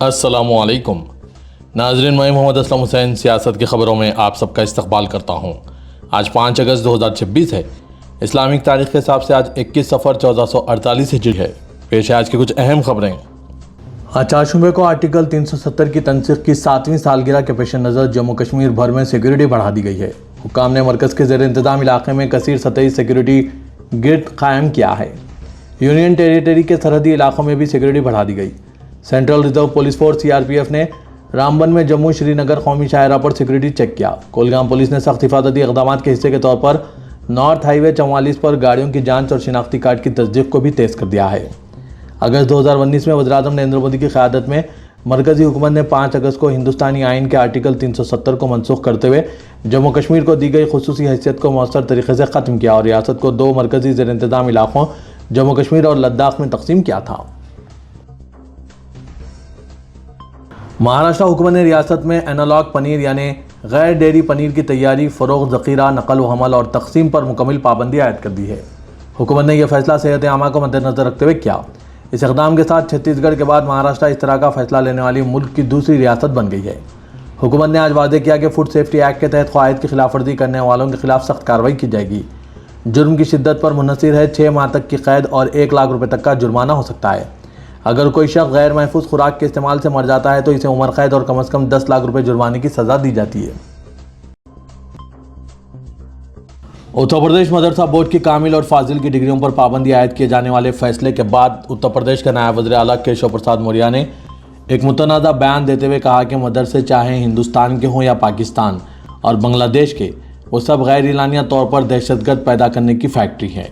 السلام علیکم ناظرین، میں محمد اسلم حسین سیاست کی خبروں میں آپ سب کا استقبال کرتا ہوں۔ آج 5 اگست 2026 ہے۔ اسلامک تاریخ کے حساب سے آج 21 صفر 1448 ہجری ہے۔ پیش ہے آج کی کچھ اہم خبریں۔ آج 4 شنبے کو آرٹیکل 370 کی تنسیخ کی 7ویں سالگرہ کے پیش نظر جموں کشمیر بھر میں سیکیورٹی بڑھا دی گئی ہے۔ حکام نے مرکز کے زیر انتظام علاقے میں کثیر سطحی سیکیورٹی گرد قائم کیا ہے۔ یونین ٹیریٹری کے سرحدی علاقوں میں بھی سیکیورٹی بڑھا دی گئی۔ Central reserve police force CRPF نے رامبن میں جموں شری نگر قومی شاہراہ پر سیکیورٹی چیک کیا۔ کولگام پولیس نے سخت حفاظتی اقدامات کے حصے کے طور پر نارتھ ہائی وے 44 پر گاڑیوں کی جانچ اور شناختی کارڈ کی تصدیق کو بھی تیز کر دیا ہے۔ اگست 2019 میں وزیراعظم نریندر مودی کی قیادت میں مرکزی حکومت نے 5 اگست کو ہندوستانی آئین کے آرٹیکل 370 کو منسوخ کرتے ہوئے جموں کشمیر کو دی گئی خصوصی حیثیت کو مؤثر طریقے سے ختم کیا اور ریاست کو 2 مرکزی زیر انتظام علاقوں جموں کشمیر اور لداخ میں تقسیم کیا تھا۔ مہاراشٹر حکومت نے ریاست میں اینالاگ پنیر یعنی غیر ڈیری پنیر کی تیاری، فروخت، ذخیرہ، نقل و حمل اور تقسیم پر مکمل پابندی عائد کر دی ہے۔ حکومت نے یہ فیصلہ صحت عامہ کو مد نظر رکھتے ہوئے کیا۔ اس اقدام کے ساتھ چھتیس گڑھ کے بعد مہاراشٹر اس طرح کا فیصلہ لینے والی ملک کی دوسری ریاست بن گئی ہے۔ حکومت نے آج واضح کیا کہ فوڈ سیفٹی ایکٹ کے تحت قواعد کی خلاف ورزی کرنے والوں کے خلاف سخت کارروائی کی جائے گی۔ جرم کی شدت پر منحصر ہے 6 ماہ تک کی قید اور 1 لاکھ روپے تک کا جرمانہ ہو سکتا ہے۔ اگر کوئی شخص غیر محفوظ خوراک کے استعمال سے مر جاتا ہے تو اسے عمر قید اور کم از کم 10 لاکھ روپے جرمانے کی سزا دی جاتی ہے۔ اتر پردیش مدرسہ بورڈ کی کامل اور فاضل کی ڈگریوں پر پابندی عائد کیے جانے والے فیصلے کے بعد اتر پردیش کے نائب وزیر اعلیٰ کیشو پرساد موریہ نے ایک متنازع بیان دیتے ہوئے کہا کہ مدرسے چاہے ہندوستان کے ہوں یا پاکستان اور بنگلہ دیش کے، وہ سب غیر اعلانیہ طور پر دہشت گرد پیدا کرنے کی فیکٹری ہے۔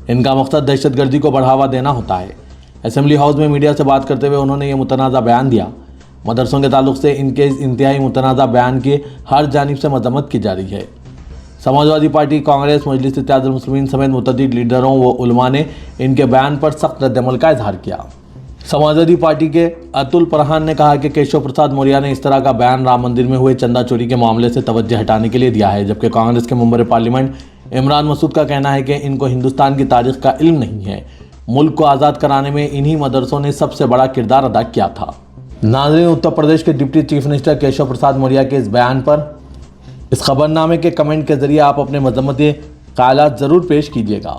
ان کا مقصد دہشت گردی کو بڑھاوا دینا ہوتا ہے۔ اسمبلی ہاؤس میں میڈیا سے بات کرتے ہوئے انہوں نے یہ متنازع بیان دیا۔ مدرسوں کے تعلق سے ان کے اس انتہائی متنازع بیان کی ہر جانب سے مذمت کی جا رہی ہے۔ سماجوادی پارٹی، کانگریس، مجلس اتحاد المسلمین سمیت متعدد لیڈروں و علماء نے ان کے بیان پر سخت رد عمل کا اظہار کیا۔ سماجوادی پارٹی کے اتل پرہان نے کہا کہ کیشو پرساد موریہ نے اس طرح کا بیان رام مندر میں ہوئے چندہ چوری کے معاملے سے توجہ ہٹانے کے لیے دیا ہے، جبکہ کانگریس کے ممبر پارلیمنٹ عمران مسعود کا کہنا ہے کہ ان کو ہندوستان کی تاریخ کا علم نہیں ہے۔ ملک کو آزاد کرانے میں انہی مدرسوں نے سب سے بڑا کردار ادا کیا تھا۔ ناظرین، اتر پردیش کے deputy chief minister Keshav Prasad Maurya کے اس بیان پر اس خبرنامے کے کمنٹ کے ذریعے آپ اپنے مذمتی خیالات ضرور پیش کیجیے گا۔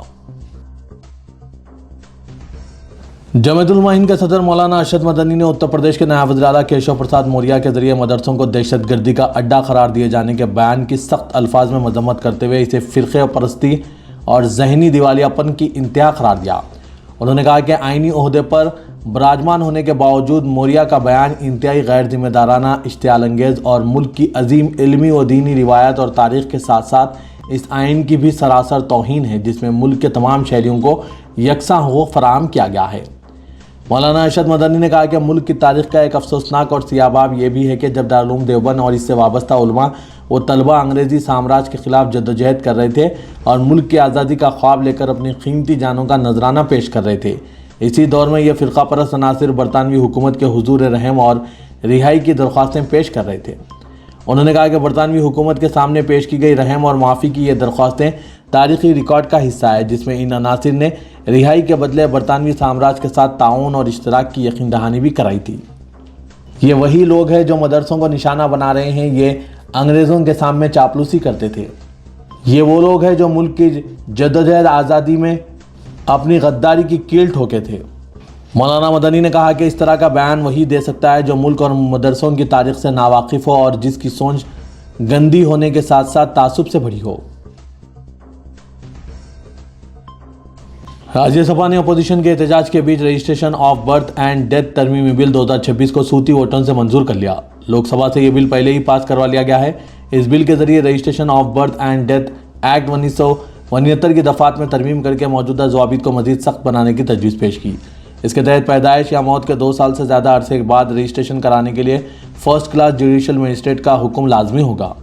جمعیت علماء ہند کے صدر مولانا ارشد مدنی نے اتر پردیش کے نائب وزیر اعلیٰ کیشو پرساد موریہ کے ذریعے مدرسوں کو دہشت گردی کا اڈہ قرار دیے جانے کے بیان کی سخت الفاظ میں مذمت کرتے ہوئے اسے فرقہ پرستی اور ذہنی دیوالیہ پن کی انتہا قرار دیا۔ انہوں نے کہا کہ آئینی عہدے پر براجمان ہونے کے باوجود موریہ کا بیان انتہائی غیر ذمہ دارانہ، اشتعال انگیز اور ملک کی عظیم علمی و دینی روایت اور تاریخ کے ساتھ ساتھ اس آئین کی بھی سراسر توہین ہے جس میں ملک کے تمام شہریوں کو یکساں حقوق فراہم کیا گیا ہے۔ مولانا ارشد مدنی نے کہا کہ ملک کی تاریخ کا ایک افسوسناک اور سیاہ باب یہ بھی ہے کہ جب دارالعلوم دیوبند اور اس سے وابستہ علماء و طلباء انگریزی سامراج کے خلاف جدوجہد کر رہے تھے اور ملک کی آزادی کا خواب لے کر اپنی قیمتی جانوں کا نذرانہ پیش کر رہے تھے، اسی دور میں یہ فرقہ پرست عناصر برطانوی حکومت کے حضور رحم اور رہائی کی درخواستیں پیش کر رہے تھے۔ انہوں نے کہا کہ برطانوی حکومت کے سامنے پیش کی گئی رحم اور معافی کی یہ درخواستیں تاریخی ریکارڈ کا حصہ ہے جس میں ان عناصر نے رہائی کے بدلے برطانوی سامراج کے ساتھ تعاون اور اشتراک کی یقین دہانی بھی کرائی تھی۔ یہ وہی لوگ ہیں جو مدرسوں کو نشانہ بنا رہے ہیں، یہ انگریزوں کے سامنے چاپلوسی کرتے تھے۔ یہ وہ لوگ ہیں جو ملک کی جدوجہد آزادی میں اپنی غداری کی کیل ٹھوکے تھے۔ مولانا مدنی نے کہا کہ اس طرح کا بیان وہی دے سکتا ہے جو ملک اور مدرسوں کی تاریخ سے ناواقف ہو اور جس کی سوچ گندی ہونے کے ساتھ ساتھ تعصب سے بھری ہو۔ راجیہ سبھا نے اپوزیشن کے احتجاج کے بیچ registration of birth and death ترمیمی بل 2026 کو صوتی ووٹوں سے منظور کر لیا۔ لوک سبھا سے یہ بل پہلے ہی پاس کروا لیا گیا ہے۔ اس بل کے ذریعے registration of birth and death act 1969 کی دفعات میں ترمیم کر کے موجودہ ضوابط کو مزید سخت بنانے کی تجویز پیش کی۔ اس کے تحت پیدائش یا موت کے 2 سال سے زیادہ عرصے کے بعد رجسٹریشن کرانے کے لیے فرسٹ کلاس جوڈیشل مجسٹریٹ کا حکم لازمی ہوگا۔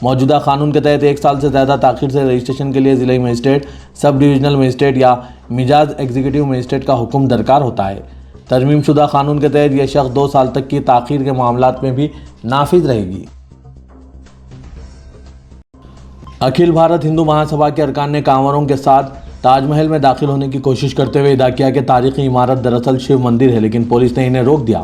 موجودہ قانون کے تحت 1 سال سے زیادہ تاخیر سے رجسٹریشن کے لیے ضلعی مجسٹریٹ، سب ڈویژنل مجسٹریٹ یا مجاز ایگزیکٹو مجسٹریٹ کا حکم درکار ہوتا ہے۔ ترمیم شدہ قانون کے تحت یہ شرط 2 سال تک کی تاخیر کے معاملات میں بھی نافذ رہے گی۔ اکھل بھارت ہندو مہا سبھا کے ارکان نے کانوروں کے ساتھ تاج محل میں داخل ہونے کی کوشش کرتے ہوئے ادعا کیا کہ تاریخی عمارت دراصل شیو مندر ہے، لیکن پولیس نے انہیں روک دیا۔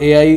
AI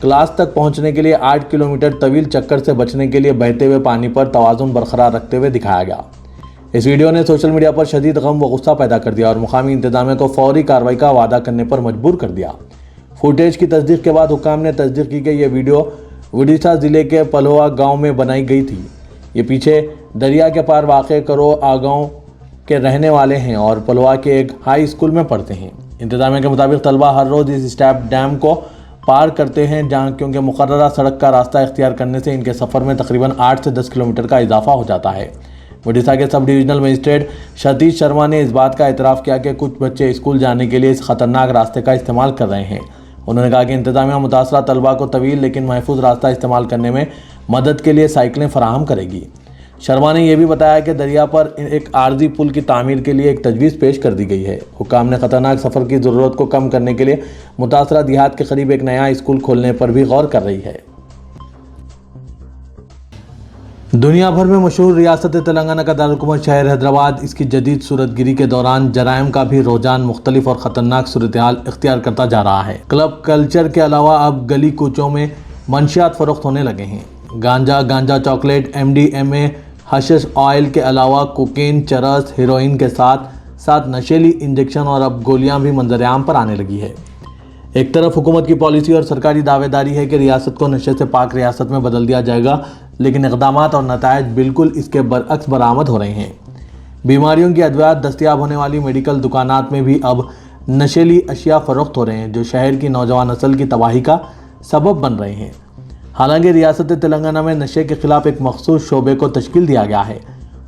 کلاس تک پہنچنے کے لیے 8 کلومیٹر طویل چکر سے بچنے کے لیے بہتے ہوئے پانی پر توازن برقرار رکھتے ہوئے دکھایا گیا۔ اس ویڈیو نے سوشل میڈیا پر شدید غم و غصہ پیدا کر دیا اور مقامی انتظامیہ کو فوری کارروائی کا وعدہ کرنے پر مجبور کر دیا۔ فوٹیج کی تصدیق کے بعد حکام نے تصدیق کی کہ یہ ویڈیو اڈیشہ ضلع کے پلہوا گاؤں میں بنائی گئی تھی۔ یہ پیچھے دریا کے پار واقع کرو گاؤں کے رہنے والے ہیں اور پلہوا کے ایک ہائی اسکول میں پڑھتے ہیں۔ انتظامیہ کے مطابق طلبہ ہر روز اس اسٹیپ ڈیم کو پار کرتے ہیں جہاں کیونکہ مقررہ سڑک کا راستہ اختیار کرنے سے ان کے سفر میں تقریباً 8 سے 10 کلومیٹر کا اضافہ ہو جاتا ہے۔ اڈیشہ کے sub divisional magistrate Satish Sharma نے اس بات کا اعتراف کیا کہ کچھ بچے اسکول جانے کے لیے اس خطرناک راستے کا استعمال کر رہے ہیں۔ انہوں نے کہا کہ انتظامیہ متاثرہ طلبہ کو طویل لیکن محفوظ راستہ استعمال کرنے میں مدد کے لیے سائیکلیں فراہم کرے گی۔ شرما نے یہ بھی بتایا کہ دریا پر ایک عارضی پل کی تعمیر کے لیے ایک تجویز پیش کر دی گئی ہے۔ حکام نے خطرناک سفر کی ضرورت کو کم کرنے کے لیے متاثرہ دیہات کے قریب ایک نیا اسکول کھولنے پر بھی غور کر رہی ہے۔ دنیا بھر میں مشہور ریاست تلنگانہ کا دارالحکومت شہر حیدرآباد اس کی جدید صورت گیری کے دوران جرائم کا بھی رجحان مختلف اور خطرناک صورتحال اختیار کرتا جا رہا ہے۔ کلب کلچر کے علاوہ اب گلی کوچوں میں منشیات فروخت ہونے لگے ہیں۔ گانجا چاکلیٹ، MDMA، حشش آئل کے علاوہ کوکین، چرس، ہیروئن کے ساتھ نشیلی انجیکشن اور اب گولیاں بھی منظر عام پر آنے لگی ہے۔ ایک طرف حکومت کی پالیسی اور سرکاری دعوے داری ہے کہ ریاست کو نشے سے پاک ریاست میں بدل دیا جائے گا، لیکن اقدامات اور نتائج بالکل اس کے برعکس برآمد ہو رہے ہیں۔ بیماریوں کی ادویات دستیاب ہونے والی میڈیکل دکانات میں بھی اب نشیلی اشیاء فروخت ہو رہے ہیں جو شہر کی نوجوان نسل کی تباہی کا سبب بن رہے ہیں۔ حالانکہ ریاست تلنگانہ میں نشے کے خلاف ایک مخصوص شعبے کو تشکیل دیا گیا ہے۔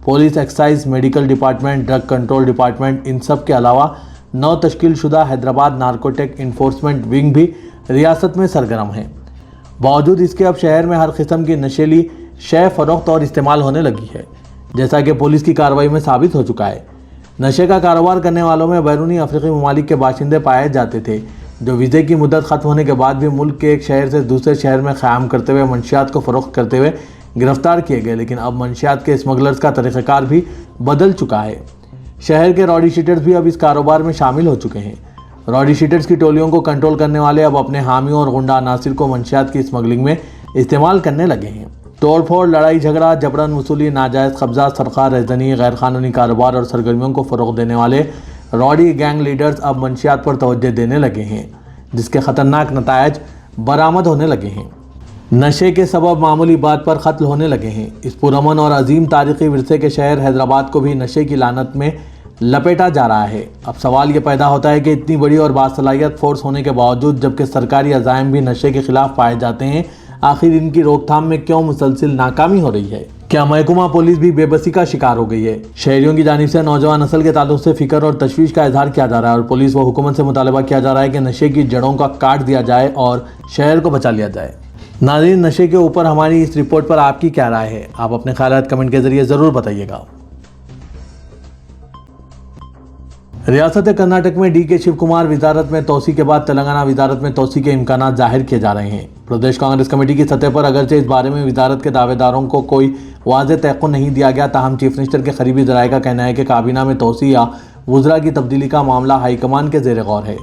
Police, excise, medical department, drug control department, ان سب کے علاوہ نو تشکیل شدہ حیدرآباد نارکوٹک انفورسمنٹ ونگ بھی ریاست میں سرگرم ہیں۔ باوجود اس کے اب شہر میں ہر قسم کی نشیلی شے فروخت اور استعمال ہونے لگی ہے، جیسا کہ پولیس کی کارروائی میں ثابت ہو چکا ہے۔ نشے کا کاروبار کرنے والوں میں بیرونی افریقی ممالک کے باشندے پائے جاتے تھے جو ویزے کی مدت ختم ہونے کے بعد بھی ملک کے ایک شہر سے دوسرے شہر میں قیام کرتے ہوئے منشیات کو فروخت کرتے ہوئے گرفتار کیے گئے، لیکن اب منشیات کے اسمگلرز کا طریقہ کار بھی بدل چکا ہے۔ شہر کے راڈی شیٹرز بھی اب اس کاروبار میں شامل ہو چکے ہیں۔ راڈی شیٹرز کی ٹولیوں کو کنٹرول کرنے والے اب اپنے حامیوں اور غنڈہ عناصر کو منشیات کی اسمگلنگ میں استعمال کرنے لگے ہیں۔ توڑ پھوڑ، لڑائی جھگڑا، جبراً وصولی، ناجائز قبضہ، سرقہ، رہزنی، غیر قانونی کاروبار اور سرگرمیوں کو فروغ دینے والے راڈی گینگ لیڈرز اب منشیات پر توجہ دینے لگے ہیں، جس کے خطرناک نتائج برآمد ہونے لگے ہیں۔ نشے کے سبب معمولی بات پر قتل ہونے لگے ہیں۔ اس پرامن اور عظیم تاریخی ورثے کے شہر حیدرآباد کو بھی نشے کی لعنت میں لپیٹا جا رہا ہے۔ اب سوال یہ پیدا ہوتا ہے کہ اتنی بڑی اور باصلاحیت فورس ہونے کے باوجود جبکہ سرکاری عزائم بھی نشے کے خلاف پائے جاتے ہیں، آخر ان کی روک تھام میں کیوں مسلسل ناکامی ہو رہی ہے؟ کیا محکمہ پولیس بھی بے بسی کا شکار ہو گئی ہے؟ شہریوں کی جانب سے نوجوان نسل کے تعلق سے فکر اور تشویش کا اظہار کیا جا رہا ہے اور پولیس و حکومت سے مطالبہ کیا جا رہا ہے کہ نشے کی جڑوں کا کاٹ دیا جائے اور شہر کو بچا لیا جائے۔ ناظرین، نشے کے اوپر ہماری اس رپورٹ پر آپ کی کیا رائے ہے؟ آپ اپنے خیالات کمنٹ کے ذریعے ضرور بتائیے گا۔ ریاست کرناٹک میں ڈی کے شیو کمار وزارت میں توسیع کے بعد تلنگانہ وزارت میں توسیع کے امکانات ظاہر کیے جا رہے ہیں۔ پردیش کانگریس کمیٹی کی سطح پر اگرچہ اس بارے میں وزارت کے دعوے داروں کو کوئی واضح تیقن نہیں دیا گیا، تاہم چیف منسٹر کے قریبی ذرائع کا کہنا ہے کہ کابینہ میں توسیع یا وزراء کی تبدیلی کا معاملہ ہائی کمان کے زیر غور ہے۔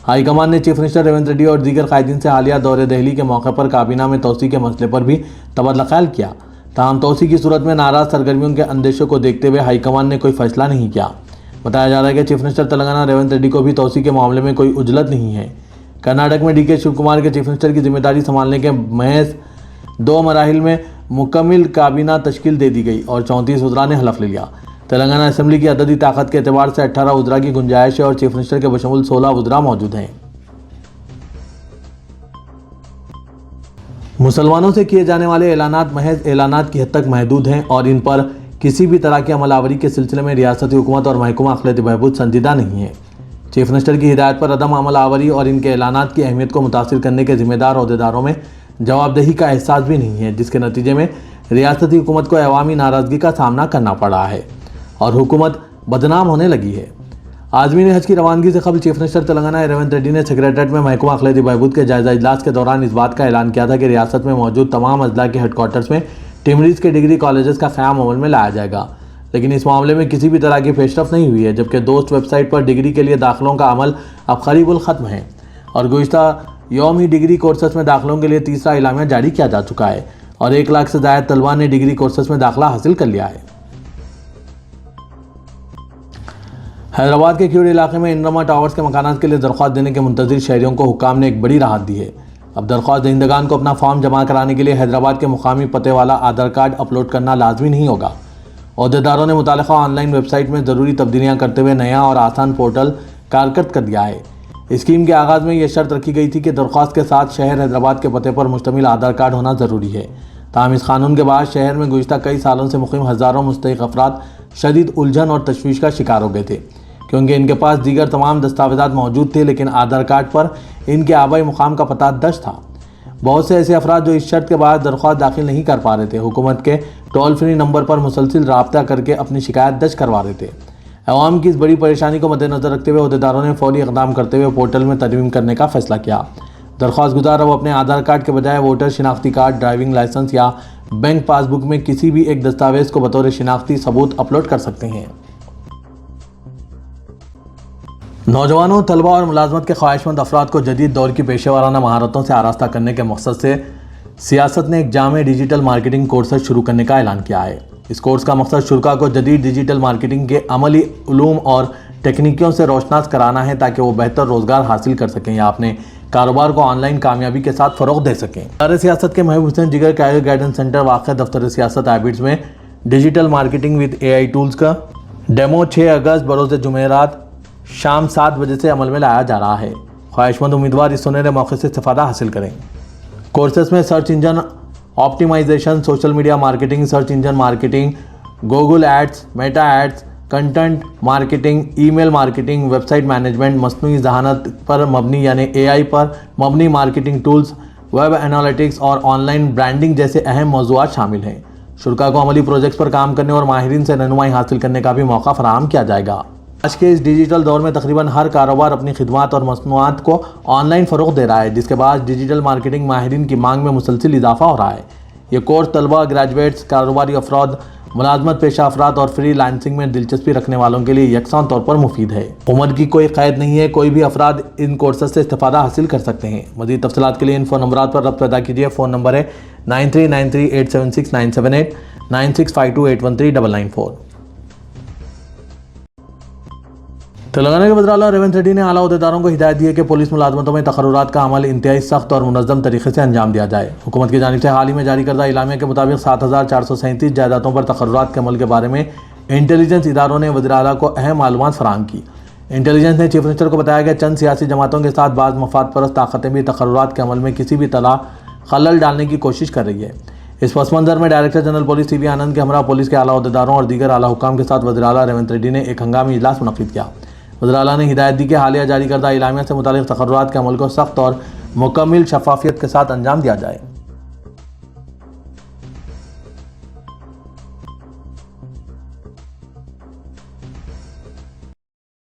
ہائی کمان نے چیف منسٹر ریونت ریڈی اور دیگر قائدین سے حالیہ دورہ دہلی کے موقع پر کابینہ میں توسیع کے مسئلے پر بھی تبادلہ خیال کیا، تاہم توسیع کی صورت میں ناراض سرگرمیوں کے اندیشوں کو دیکھتے ہوئے ہائی کمان نے کوئی فیصلہ نہیں کیا۔ بتایا جا رہا ہے کہ چیف منسٹر تلنگانہ ریونت ریڈی کو بھی توسیع کے معاملے میں کوئی عجلت نہیں ہے۔ کرناٹک میں ڈی کے شیو کمار کے چیف منسٹر کی ذمہ داری سنبھالنے کے محض 2 مراحل میں مکمل کابینہ تشکیل دے دی گئی اور 34 وزراء نے حلف لے لیا۔ تلنگانہ اسمبلی کی عددی طاقت کے اعتبار سے 18 وزراء کی گنجائش ہے اور چیف منسٹر کے بشمول 16 وزراء موجود ہیں۔ مسلمانوں سے کیے جانے والے اعلانات محض اعلانات کی حد تک محدود ہیں اور ان پر کسی بھی طرح کی عمل آوری کے سلسلے میں ریاستی حکومت اور محکمہ اقلیتی بہبود سنجیدہ نہیں ہے۔ چیف منسٹر کی ہدایت پر عدم عمل آوری اور ان کے اعلانات کی اہمیت کو متاثر کرنے کے ذمہ دار عہدیداروں میں جواب دہی کا احساس بھی نہیں ہے، جس کے نتیجے میں ریاستی حکومت کو عوامی ناراضگی کا سامنا کرنا پڑ رہا ہے اور حکومت بدنام ہونے لگی ہے۔ عازمین حج کی روانگی سے قبل چیف منسٹر تلنگانہ ریونت ریڈی نے سیکریٹریٹ میں محکمہ اقلیتی بہبود کے جائزہ اجلاس کے دوران اس بات کا اعلان کیا تھا کہ ریاست میں موجود تمام اضلاع کے ہیڈ کوارٹرز میں ٹیمریز کے ڈگری کالجز کا قیام عمل میں لایا جائے گا، لیکن اس معاملے میں کسی بھی طرح کی پیش رفت نہیں ہوئی ہے، جبکہ دوست ویب سائٹ پر ڈگری کے لیے داخلوں کا عمل اب قریب الختم ہے اور گزشتہ یوم ہی ڈگری کورسز میں داخلوں کے لیے تیسرا اعلامیہ جاری کیا جا چکا ہے اور 1 لاکھ سے زائد طلباء نے ڈگری کورسز میں داخلہ حاصل کر لیا ہے۔ حیدرآباد کے کیوڑ علاقے میں انرما ٹاورز کے مکانات کے لیے درخواست دینے کے منتظر شہریوں کو حکام نے ایک بڑی راحت دی ہے۔ اب درخواست دہندگان کو اپنا فارم جمع کرانے کے لیے حیدرآباد کے مقامی پتے والا آدھار کارڈ اپلوڈ کرنا لازمی نہیں ہوگا۔ عہدیداروں نے متعلقہ آن لائن ویب سائٹ میں ضروری تبدیلیاں کرتے ہوئے نیا اور آسان پورٹل کارکرد کر دیا ہے۔ اسکیم کے آغاز میں یہ شرط رکھی گئی تھی کہ درخواست کے ساتھ شہر حیدرآباد کے پتے پر مشتمل آدھار کارڈ ہونا ضروری ہے۔ تاہم اس قانون کے بعد شہر میں گزشتہ کئی سالوں سے مقیم ہزاروں مستحق افراد شدید الجھن اور تشویش کا شکار ہو گئے تھے، کیونکہ ان کے پاس دیگر تمام دستاویزات موجود تھے لیکن آدھار کارڈ پر ان کے آبائی مقام کا پتہ درج تھا۔ بہت سے ایسے افراد جو اس شرط کے بعد درخواست داخل نہیں کر پا رہے تھے، حکومت کے ٹول فری نمبر پر مسلسل رابطہ کر کے اپنی شکایت درج کروا رہے تھے۔ عوام کی اس بڑی پریشانی کو مد نظر رکھتے ہوئے عہدیداروں نے فوری اقدام کرتے ہوئے پورٹل میں ترمیم کرنے کا فیصلہ کیا۔ درخواست گزار اب اپنے آدھار کارڈ کے بجائے ووٹر شناختی کارڈ، ڈرائیونگ لائسنس یا بینک پاس بک میں کسی بھی ایک دستاویز کو بطور شناختی ثبوت اپلوڈ کر سکتے ہیں۔ نوجوانوں، طلباء اور ملازمت کے خواہش مند افراد کو جدید دور کی پیشہ ورانہ مہارتوں سے آراستہ کرنے کے مقصد سے سیاست نے ایک جامع ڈیجیٹل مارکیٹنگ کورسز شروع کرنے کا اعلان کیا ہے۔ اس کورس کا مقصد شرکاء کو جدید ڈیجیٹل مارکیٹنگ کے عملی علوم اور تکنیکیوں سے روشناس کرانا ہے تاکہ وہ بہتر روزگار حاصل کر سکیں یا اپنے کاروبار کو آن لائن کامیابی کے ساتھ فروغ دے سکیں۔ وزارت سیاست کے محبوب حسین جگر کیریئر گائیڈنس سینٹر واقع دفتر سیاست ہیبٹس میں digital marketing with a I tools کا ڈیمو 6 اگست بروز جمعرات شام 7 بجے سے عمل میں لایا جا رہا ہے۔ خواہش مند امیدوار اس سنہرے موقع سے استفادہ حاصل کریں۔ کورسز میں search engine optimization, social media marketing, search engine marketing, Google ads, Meta ads, content marketing, email marketing, website management, مصنوعی ذہانت پر مبنی یعنی اے آئی پر مبنی مارکیٹنگ ٹولز، ویب انالیٹکس اور آن لائن برانڈنگ جیسے اہم موضوعات شامل ہیں۔ شرکاء کو عملی پروجیکٹس پر کام کرنے اور ماہرین سے رہنمائی حاصل کرنے کا بھی موقع فراہم کیا جائے گا۔ آج کے اس ڈیجیٹل دور میں تقریباً ہر کاروبار اپنی خدمات اور مصنوعات کو آن لائن فروغ دے رہا ہے، جس کے بعد ڈیجیٹل مارکیٹنگ ماہرین کی مانگ میں مسلسل اضافہ ہو رہا ہے۔ یہ کورس طلباء، گریجویٹس، کاروباری افراد، ملازمت پیشہ افراد اور فری لانسنگ میں دلچسپی رکھنے والوں کے لیے یکساں طور پر مفید ہے۔ عمر کی کوئی قید نہیں ہے، کوئی بھی افراد ان کورسز سے استفادہ حاصل کر سکتے ہیں۔ مزید تفصیلات کے لیے ان فون نمبرات پر رابطہ پیدا کیجیے۔ فون نمبر ہے 9393876978 9652813994۔ تلنگانہ کے وزیر اعلیٰ ریونت ریڈی نے اعلیٰ عہدیداروں کو ہدایت دی ہے کہ پولیس ملازمتوں میں تقررات کا عمل انتہائی سخت اور منظم طریقے سے انجام دیا جائے۔ حکومت کی جانب سے حال ہی میں جاری کردہ اعلامیہ کے مطابق 7437 جائیدادوں پر تقررات کے عمل کے بارے میں انٹیلیجنس اداروں نے وزیر اعلیٰ کو اہم معلومات فراہم کی۔ انٹیلیجنس نے چیف منسٹر کو بتایا کہ چند سیاسی جماعتوں کے ساتھ بعض مفاد پرست طاقتیں بھی تقررات کے عمل میں کسی بھی طرح خلل ڈالنے کی کوشش کر رہی ہے۔ اس پس منظر میں ڈائریکٹر جنرل پولیس سی وی آنند کے ہمراہ پولیس کے اعلیٰ عہدیداروں اور دیگر اعلیٰ حکام کے ساتھ وزیر اعلیٰ ریونت ریڈی نے ایک ہنگامی اجلاس منعقد کیا۔ وزیر اعلیٰ نے ہدایت دی کہ حالیہ جاری کردہ اعلامیہ سے متعلق تقررات کے عمل کو سخت اور مکمل شفافیت کے ساتھ انجام دیا جائے۔